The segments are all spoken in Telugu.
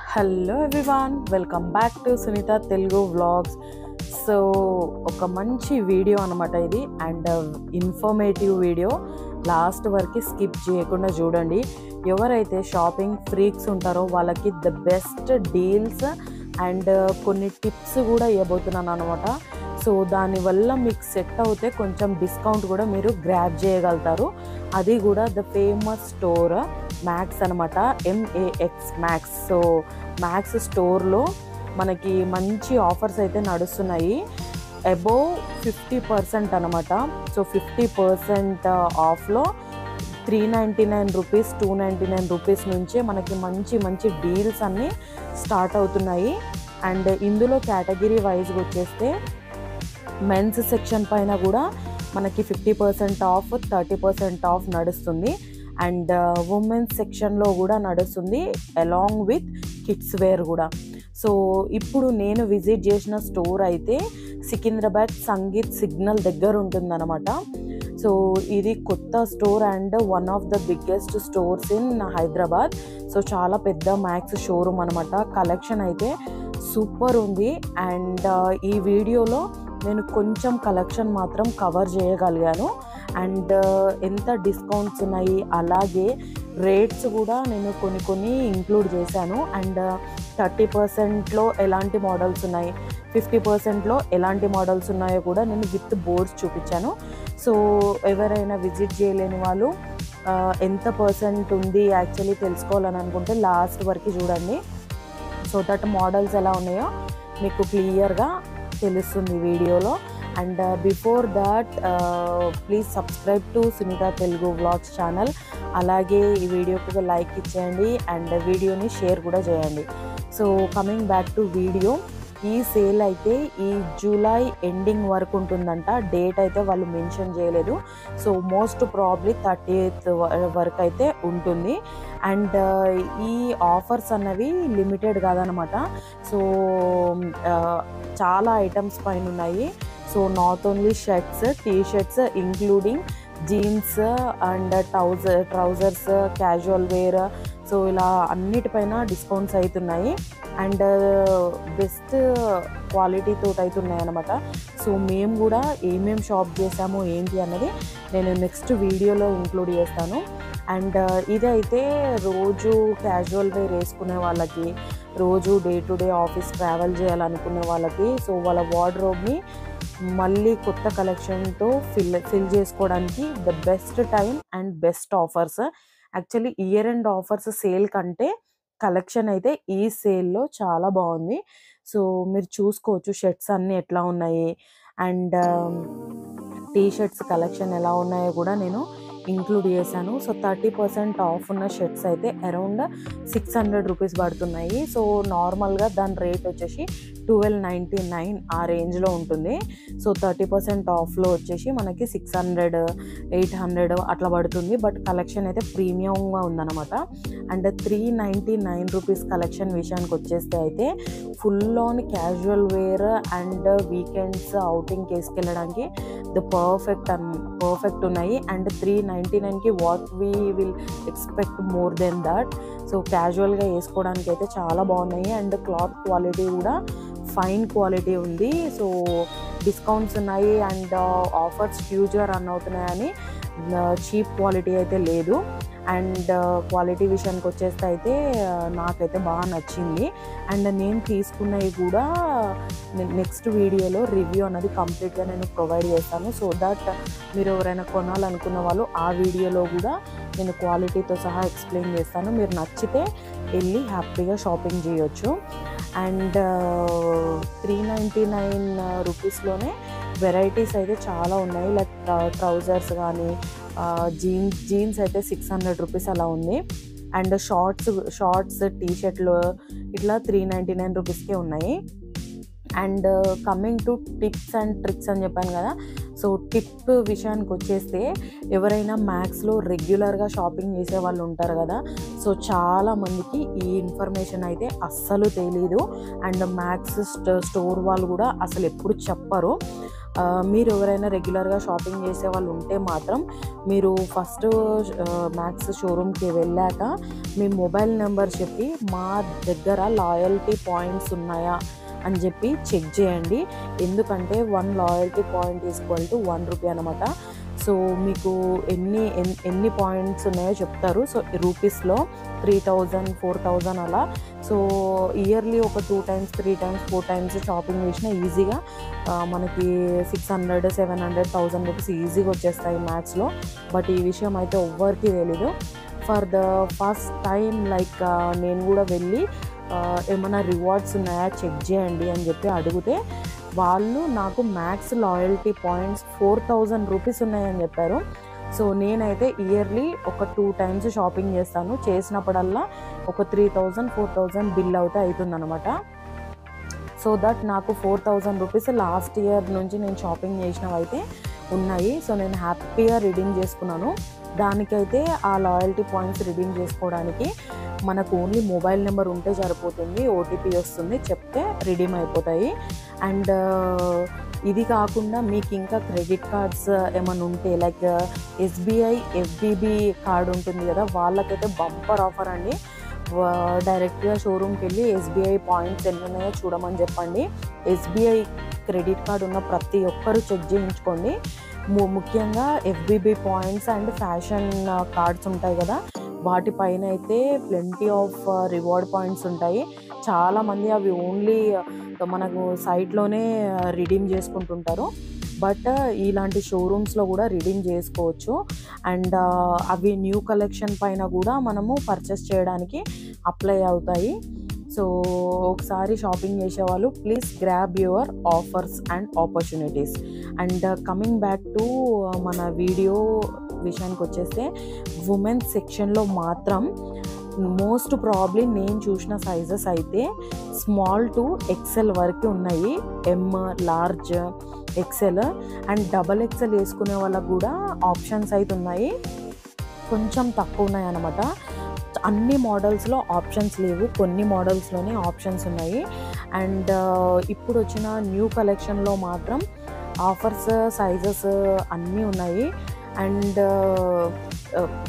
Hello everyone, welcome back to Sunitha Telugu vlogs. So ఒక మంచి వీడియో అనమాట ఇది, అండ్ ఇన్ఫర్మేటివ్ వీడియో. లాస్ట్ వరకు స్కిప్ చేయకుండా చూడండి. ఎవరైతే షాపింగ్ ఫ్రీక్స్ ఉంటారో వాళ్ళకి ద బెస్ట్ డీల్స్ అండ్ కొన్ని టిప్స్ కూడా ఇవ్వబోతున్నాను అనమాట. సో దానివల్ల మీకు సెట్ అవుతే కొంచెం డిస్కౌంట్ కూడా మీరు గ్రాబ్ చేయగలుగుతారు. అది కూడా ద ఫేమస్ స్టోర్ మ్యాక్స్ అనమాట, MAX మ్యాక్స్. సో మ్యాక్స్ స్టోర్లో మనకి మంచి ఆఫర్స్ అయితే నడుస్తున్నాయి. అబోవ్ 50% అనమాట. సో 50% ఆఫ్లో 399 రూపీస్, 299 రూపీస్ నుంచే మనకి మంచి మంచి డీల్స్ అన్నీ స్టార్ట్ అవుతున్నాయి. అండ్ ఇందులో కేటగిరీ వైజ్గా వచ్చేస్తే మెన్స్ సెక్షన్ పైన కూడా మనకి 50% ఆఫ్, 30% ఆఫ్ నడుస్తుంది. అండ్ ఉమెన్స్ సెక్షన్లో కూడా నడుస్తుంది, అలాంగ్ విత్ కిడ్స్ వేర్ కూడా. సో ఇప్పుడు నేను విజిట్ చేసిన స్టోర్ అయితే సికింద్రాబాద్ సంగీత్ సిగ్నల్ దగ్గర ఉంటుందన్నమాట. సో ఇది కొత్త store and one of the biggest stores in Hyderabad. So చాలా పెద్ద మ్యాక్స్ షోరూమ్ అనమాట. కలెక్షన్ అయితే సూపర్ ఉంది. అండ్ ఈ వీడియోలో నేను కొంచెం కలెక్షన్ మాత్రం కవర్ చేయగలిగాను. అండ్ ఎంత డిస్కౌంట్స్ ఉన్నాయి, అలాగే రేట్స్ కూడా నేను కొన్ని ఇంక్లూడ్ చేశాను. అండ్ 30%లో ఎలాంటి మోడల్స్ ఉన్నాయి, 50%లో ఎలాంటి మోడల్స్ ఉన్నాయో కూడా నేను విత్ బోర్డ్స్ చూపించాను. సో ఎవరైనా విజిట్ చేయలేని వాళ్ళు ఎంత పర్సెంట్ ఉంది యాక్చువల్లీ తెలుసుకోవాలని అనుకుంటే లాస్ట్ వరకు చూడండి. సో దట్ మోడల్స్ ఎలా ఉన్నాయో మీకు క్లియర్గా తెలుస్తుంది వీడియోలో. And before that please subscribe to Sunitha Telugu vlogs channel. అలాగే ఈ వీడియోకి లైక్ ఇచ్చేయండి అండ్ వీడియోని షేర్ కూడా చేయండి. So coming back to video, ఈ సేల్ అయితే ఈ జూలై ఎండింగ్ వరకు ఉంటుందంట. డేట్ అయితే వాళ్ళు మెన్షన్ చేయలేదు. సో మోస్ట్ ప్రాబ్లీ 30th వరకు అయితే ఉంటుంది. అండ్ ఈ ఆఫర్స్ అన్నవి లిమిటెడ్ కాదనమాట. సో చాలా ఐటమ్స్ పైన ఉన్నాయి. So not only shirts, t-shirts, including jeans and trousers, casual wear. So ఇలా అన్నిటిపైన డిస్కౌంట్స్ అవుతున్నాయి. అండ్ బెస్ట్ క్వాలిటీతో అవుతున్నాయి అనమాట. సో మేము కూడా ఏమేమి షాప్ చేసాము ఏంటి అన్నది నేను నెక్స్ట్ వీడియోలో ఇంక్లూడ్ చేస్తాను. అండ్ ఇదైతే రోజు క్యాజువల్ వేర్ వేసుకునే వాళ్ళకి, రోజు day to day office travel చేయాలనుకునే వాళ్ళకి, సో వాళ్ళ వార్డ్రోబ్ని మళ్ళీ కొత్త కలెక్షన్తో ఫిల్ చేసుకోవడానికి the best time and best offers. Actually year end offers sale కంటే కలెక్షన్ అయితే ఈ సేల్లో చాలా బాగుంది. సో మీరు చూసుకోవచ్చు షర్ట్స్ అన్నీ ఎట్లా ఉన్నాయి అండ్ టీ-షర్ట్స్ కలెక్షన్ ఎలా ఉన్నాయో కూడా నేను ఇంక్లూడ్ చేశాను. సో 30% ఆఫ్ ఉన్న షర్ట్స్ అయితే అరౌండ్ 600 రూపీస్ పడుతున్నాయి. సో నార్మల్గా దాని రేట్ వచ్చేసి 1299 ఆ రేంజ్లో ఉంటుంది. సో 30% ఆఫ్లో వచ్చేసి మనకి 600, 800 అట్లా పడుతుంది. బట్ కలెక్షన్ అయితే ప్రీమియంగా ఉందన్నమాట. అండ్ 399 రూపీస్ కలెక్షన్ విషయానికి వచ్చేస్తే అయితే full on casual wear and weekends అవుటింగ్కి వేసుకెళ్ళడానికి ద పర్ఫెక్ట్ ఉన్నాయి. అండ్ 399కి what we will expect more than that. So క్యాజువల్గా వేసుకోవడానికి అయితే చాలా బాగున్నాయి. అండ్ క్లాత్ క్వాలిటీ కూడా ఫైన్ క్వాలిటీ ఉంది. సో డిస్కౌంట్స్ ఉన్నాయి అండ్ ఆఫర్స్ హ్యూజ్గా రన్ అవుతున్నాయని చీప్ క్వాలిటీ అయితే లేదు. అండ్ క్వాలిటీ విషయానికి వచ్చేస్తే అయితే నాకైతే బాగా నచ్చింది. అండ్ నేను తీసుకున్నవి కూడా నెక్స్ట్ వీడియోలో రివ్యూ అన్నది కంప్లీట్గా నేను ప్రొవైడ్ చేస్తాను. సో దట్ మీరు ఎవరైనా కొనాలనుకున్న వాళ్ళు ఆ వీడియోలో కూడా నేను క్వాలిటీతో సహా ఎక్స్ప్లెయిన్ చేస్తాను. మీరు నచ్చితే వెళ్ళి హ్యాపీగా షాపింగ్ చేయొచ్చు. అండ్ 399 రూపీస్లోనే వెరైటీస్ అయితే చాలా ఉన్నాయి. లైక్ ట్రౌజర్స్ కానీ జీన్స్ అయితే 600 రూపీస్ అలా ఉంది. అండ్ షార్ట్స్ టీ-షర్ట్లు ఇట్లా 399 రూపీస్కే ఉన్నాయి. And coming to tips and tricks అని చెప్పాను కదా. సో టిప్ విషయానికి వచ్చేస్తే ఎవరైనా మ్యాక్స్లో రెగ్యులర్గా షాపింగ్ చేసే వాళ్ళు ఉంటారు కదా. సో చాలామందికి ఈ ఇన్ఫర్మేషన్ అయితే అస్సలు తెలీదు. అండ్ మ్యాక్స్ స్టోర్ వాళ్ళు కూడా అసలు ఎప్పుడు చెప్పరు. మీరు ఎవరైనా రెగ్యులర్గా షాపింగ్ చేసే వాళ్ళు ఉంటే మాత్రం మీరు ఫస్ట్ మ్యాక్స్ షోరూమ్కి వెళ్ళాక మీ మొబైల్ నెంబర్ చెప్పి మా దగ్గర లాయల్టీ పాయింట్స్ ఉన్నాయా అని చెప్పి చెక్ చేయండి. ఎందుకంటే 1 loyalty point equal to 1 rupee అనమాట. సో మీకు ఎన్ని పాయింట్స్ ఉన్నాయో చెప్తారు. సో రూపీస్లో 3000, 4000 అలా. సో ఇయర్లీ ఒక 2 times, 3 times, 4 times షాపింగ్ చేసినా ఈజీగా మనకి 600, 700, 1000 రూపీస్ ఈజీగా వచ్చేస్తాయి మ్యాక్స్లో. బట్ ఈ విషయం అయితే ఎవ్వరికీ తెలీదు. For the first time like నేను కూడా వెళ్ళి ఏమైనా రివార్డ్స్ ఉన్నాయా చెక్ చేయండి అని చెప్పి అడిగితే వాళ్ళు నాకు మ్యాక్స్ లాయల్టీ పాయింట్స్ 4000 రూపీస్ ఉన్నాయని చెప్పారు. సో నేనైతే ఇయర్లీ ఒక 2 times షాపింగ్ చేస్తాను. చేసినప్పుడల్లా ఒక 3000, 4000 బిల్ అయితే అవుతుందన్నమాట. సో దట్ నాకు 4000 రూపీస్ లాస్ట్ ఇయర్ నుంచి నేను షాపింగ్ చేసినవి అయితే ఉన్నాయి. సో నేను హ్యాపీగా రిడీమ్ చేసుకున్నాను. దానికైతే ఆ లాయల్టీ పాయింట్స్ రిడీమ్ చేసుకోవడానికి మనకు ఓన్లీ మొబైల్ నెంబర్ ఉంటే సరిపోతుంది. ఓటీపీ వస్తుంది, చెప్తే రిడీమ్ అయిపోతాయి. అండ్ ఇది కాకుండా మీకు ఇంకా క్రెడిట్ కార్డ్స్ ఏమైనా ఉంటే లైక్ ఎస్బీఐ ఎఫ్బీబీ కార్డ్ ఉంటుంది కదా, వాళ్ళకైతే బంపర్ ఆఫర్ అండి. డైరెక్ట్గా షోరూమ్కి వెళ్ళి ఎస్బీఐ పాయింట్స్ ఎన్ని ఉన్నాయో చూడమని చెప్పండి. ఎస్బీఐ క్రెడిట్ కార్డ్ ఉన్న ప్రతి ఒక్కరు చెక్ చేయించుకోండి. ముఖ్యంగా ఎఫ్బీబీ పాయింట్స్ అండ్ ఫ్యాషన్ కార్డ్స్ ఉంటాయి కదా, వాటిపైన అయితే ప్లెంటీ ఆఫ్ రివార్డ్ పాయింట్స్ ఉంటాయి. చాలామంది అవి ఓన్లీ మనకు సైట్లోనే రిడీమ్ చేసుకుంటుంటారు. బట్ ఇలాంటి షోరూమ్స్లో కూడా రిడీమ్ చేసుకోవచ్చు. అండ్ అవి న్యూ కలెక్షన్ పైన కూడా మనము పర్చేస్ చేయడానికి అప్లై అవుతాయి. సో ఒకసారి షాపింగ్ చేసేవాళ్ళు please grab your offers and opportunities. And coming back to మన వీడియో విషయానికి వచ్చేస్తే ఉమెన్స్ సెక్షన్లో మాత్రం మోస్ట్ ప్రాబ్లీ నేను చూసిన సైజెస్ అయితే స్మాల్ టు ఎక్సెల్ వరకు ఉన్నాయి. M, large, XL and double XL వేసుకునే వాళ్ళకు కూడా ఆప్షన్స్ అయితే ఉన్నాయి. కొంచెం తక్కువ ఉన్నాయి అన్నమాట. అన్ని మోడల్స్లో ఆప్షన్స్ లేవు, కొన్ని మోడల్స్లోనే ఆప్షన్స్ ఉన్నాయి. అండ్ ఇప్పుడు వచ్చిన న్యూ కలెక్షన్లో మాత్రం ఆఫర్స్, సైజెస్ అన్నీ ఉన్నాయి. అండ్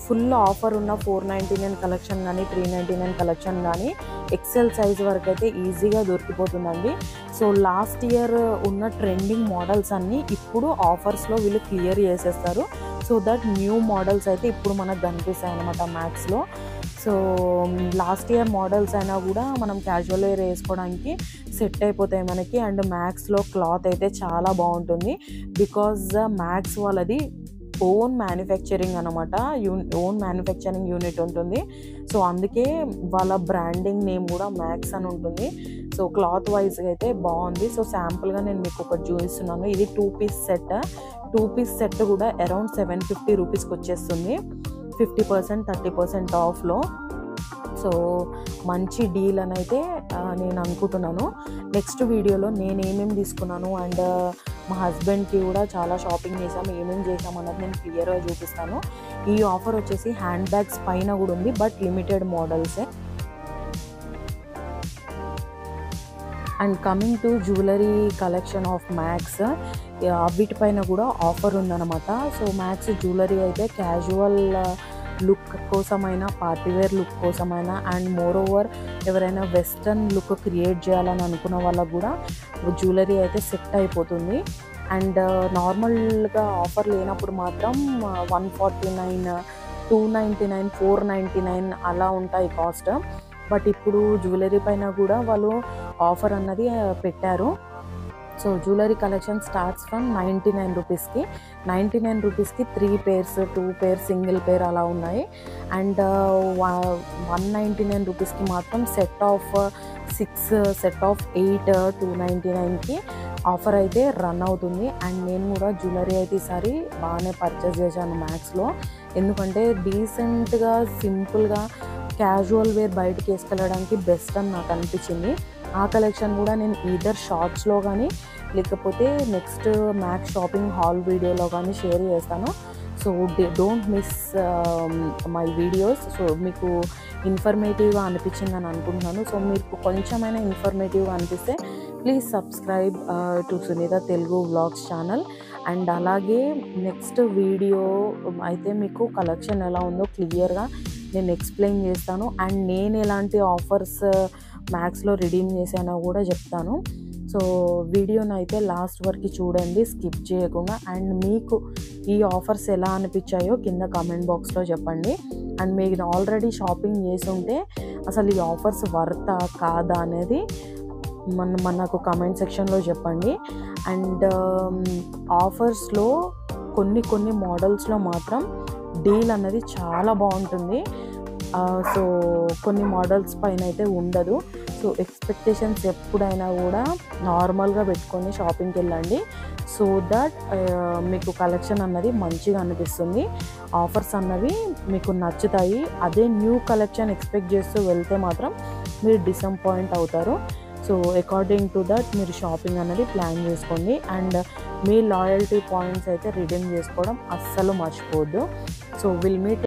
ఫుల్ ఆఫర్ ఉన్న 499 కలెక్షన్ కానీ 399 కలెక్షన్ కానీ ఎక్సెల్ సైజ్ వరకు అయితే ఈజీగా దొరికిపోతుందండి. సో లాస్ట్ ఇయర్ ఉన్న ట్రెండింగ్ మోడల్స్ అన్నీ ఇప్పుడు ఆఫర్స్లో వీళ్ళు క్లియర్ చేసేస్తారు. సో దట్ న్యూ మోడల్స్ అయితే ఇప్పుడు మనకు కనిపిస్తాయి అన్నమాట మ్యాక్స్లో. సో లాస్ట్ ఇయర్ మోడల్స్ అయినా కూడా మనం క్యాజువల్ వేర్ వేసుకోవడానికి సెట్ అయిపోతాయి మనకి. అండ్ మ్యాక్స్లో క్లాత్ అయితే చాలా బాగుంటుంది. బికాజ్ మ్యాక్స్ వాళ్ళది ఓన్ మ్యానుఫ్యాక్చరింగ్ అనమాట, ఓన్ మ్యానుఫ్యాక్చరింగ్ యూనిట్ ఉంటుంది. సో అందుకే వాళ్ళ బ్రాండింగ్ నేమ్ కూడా మ్యాక్స్ అని ఉంటుంది. సో క్లాత్ వైజ్గా అయితే బాగుంది. సో శాంపుల్గా నేను మీకు ఒకటి చూపిస్తున్నాను. ఇది 2 piece సెట్. 2 piece సెట్ కూడా అరౌండ్ 750 రూపీస్కి వచ్చేస్తుంది, 50%, 30% ఆఫ్లో. సో మంచి డీల్ అని అయితే నేను అనుకుంటున్నాను. నెక్స్ట్ వీడియోలో నేను ఏమేమి తీసుకున్నాను అండ్ మా హస్బెండ్కి కూడా చాలా షాపింగ్ చేసాము, ఏమేమి చేసాము అన్నది నేను క్లియర్గా చూపిస్తాను. ఈ ఆఫర్ వచ్చేసి హ్యాండ్ బ్యాగ్స్ పైన కూడా ఉంది, బట్ లిమిటెడ్ మోడల్సే. And coming to jewellery collection of Max, వీటిపైన కూడా ఆఫర్ ఉందన్నమాట. సో మ్యాక్స్ జ్యువెలరీ అయితే క్యాజువల్ లుక్ కోసమైనా, పార్టీవేర్ లుక్ కోసమైనా అండ్ మోర్ ఓవర్ ఎవరైనా వెస్ట్రన్ లుక్ క్రియేట్ చేయాలని అనుకున్న వాళ్ళకు కూడా జ్యువెలరీ అయితే సెట్ అయిపోతుంది. అండ్ నార్మల్గా ఆఫర్ లేనప్పుడు మాత్రం 149, 299, 499 అలా ఉంటాయి కాస్ట్. బట్ ఇప్పుడు జ్యువెలరీ పైన కూడా వాళ్ళు ఆఫర్ అన్నది పెట్టారు. So jewellery collection starts from 99 రూపీస్కి. 99 రూపీస్కి 3 pairs, 2 pairs, సింగిల్ పేర్ అలా ఉన్నాయి. అండ్ 199 రూపీస్కి మాత్రం సెట్ ఆఫ్ 6, సెట్ ఆఫ్ 8, 299కి ఆఫర్ అయితే రన్ అవుతుంది. అండ్ నేను కూడా జ్యువెలరీ అయితే ఈసారి బాగానే పర్చేస్ చేశాను మ్యాక్స్లో. ఎందుకంటే డీసెంట్గా, సింపుల్గా క్యాజువల్ వేర్ బయటకి వేసుకెళ్ళడానికి బెస్ట్ అని నాకు అనిపించింది. ఆ కలెక్షన్ కూడా నేను ఈదర్ షార్ట్స్లో కానీ లేకపోతే నెక్స్ట్ మ్యాక్స్ షాపింగ్ హాల్ వీడియోలో కానీ షేర్ చేస్తాను. So don't miss my videos. So మీకు ఇన్ఫర్మేటివ్గా అనిపించిందని అనుకుంటున్నాను. సో మీకు కొంచెమైనా ఇన్ఫర్మేటివ్గా అనిపిస్తే please subscribe to Sunitha Telugu vlogs channel. And అలాగే నెక్స్ట్ వీడియో అయితే మీకు కలెక్షన్ ఎలా ఉందో క్లియర్గా నేను ఎక్స్ప్లెయిన్ చేస్తాను. అండ్ నేను ఎలాంటి ఆఫర్స్ మ్యాక్స్లో రిడీమ్ చేశానో కూడా చెప్తాను. సో వీడియోని అయితే లాస్ట్ వరకు చూడండి, స్కిప్ చేయకుండా. అండ్ మీకు ఈ ఆఫర్స్ ఎలా అనిపించాయో కింద కామెంట్ బాక్స్లో చెప్పండి. అండ్ మీరు ఆల్రెడీ షాపింగ్ చేసి ఉంటే అసలు ఈ ఆఫర్స్ వర్తా కాదా అనేది మనకు కామెంట్ సెక్షన్లో చెప్పండి. అండ్ ఆఫర్స్లో కొన్ని మోడల్స్లో మాత్రం డీల్ అన్నది చాలా బాగుంటుంది. సో కొన్ని మోడల్స్ పైన అయితే ఉండదు. సో ఎక్స్పెక్టేషన్స్ ఎప్పుడైనా కూడా నార్మల్గా పెట్టుకొని షాపింగ్కి వెళ్ళండి. సో దట్ మీకు కలెక్షన్ అన్నది మంచిగా అనిపిస్తుంది, ఆఫర్స్ అన్నవి మీకు నచ్చుతాయి. అదే న్యూ కలెక్షన్ ఎక్స్పెక్ట్ చేస్తూ వెళ్తే మాత్రం మీరు డిసప్పాయింట్ అవుతారు. సో అకార్డింగ్ టు దట్ మీరు షాపింగ్ అనేది ప్లాన్ చేసుకోండి. అండ్ మీ లాయల్టీ పాయింట్స్ అయితే రిడీమ్ చేసుకోవడం అస్సలు మర్చిపోవద్దు. So will meet